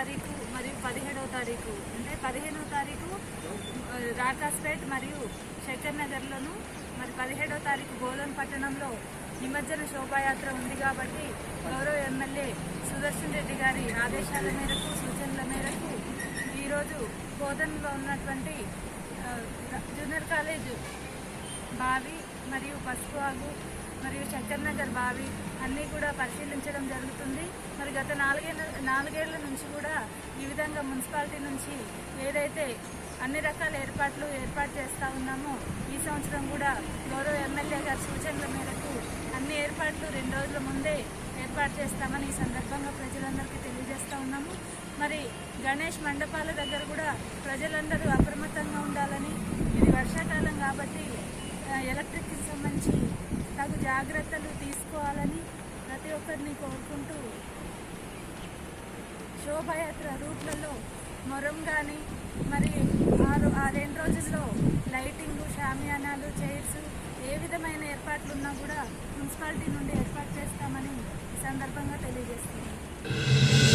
తారీఖు మరియు 17వ తారీఖు అంటే 15వ తారీఖు రాకాస్పేట్ మరియు శంకర్ నగర్లోను మరి 17వ తారీఖు బోధన్ పట్టణంలో నిమజ్జన శోభాయాత్ర ఉంది కాబట్టి గౌరవ ఎమ్మెల్యే సుదర్శన్ రెడ్డి గారి ఆదేశాల మేరకు సూచనల మేరకు ఈరోజు బోధన్లో ఉన్నటువంటి జూనియర్ కాలేజ్ బావి మరియు పసుపువాగు మరియు శంకర్ నగర్ బావి అన్నీ కూడా పరిశీలించడం జరుగుతుంది. మరి గత నాలుగేళ్ల నుంచి కూడా ఈ విధంగా మున్సిపాలిటీ నుంచి ఏదైతే అన్ని రకాల ఏర్పాటు చేస్తూ ఉన్నామో ఈ సంవత్సరం కూడా గౌరవ ఎమ్మెల్యే గారి సూచనల మేరకు అన్ని ఏర్పాట్లు 2 రోజుల ముందే ఏర్పాటు చేస్తామని ఈ సందర్భంగా ప్రజలందరికీ తెలియజేస్తూ ఉన్నాము. మరి గణేష్ మండపాల దగ్గర కూడా ప్రజలందరూ అప్రమత్తంగా ఉండాలని, ఇది వర్షాకాలం కాబట్టి ఎలక్ట్రిక్కి సంబంధించి తగు జాగ్రత్తలు తీసుకోవాలని ప్రతి ఒక్కరిని కోరుకుంటూ శోభాయాత్ర రూట్లలో మొరం కానీ మరి ఆ 2 రోజుల్లో లైటింగు, షామియానాలు, చైర్స్ ఏ విధమైన ఏర్పాట్లు ఉన్నా కూడా మున్సిపాలిటీ నుండి ఏర్పాటు చేస్తామని ఈ సందర్భంగా తెలియజేస్తున్నాను.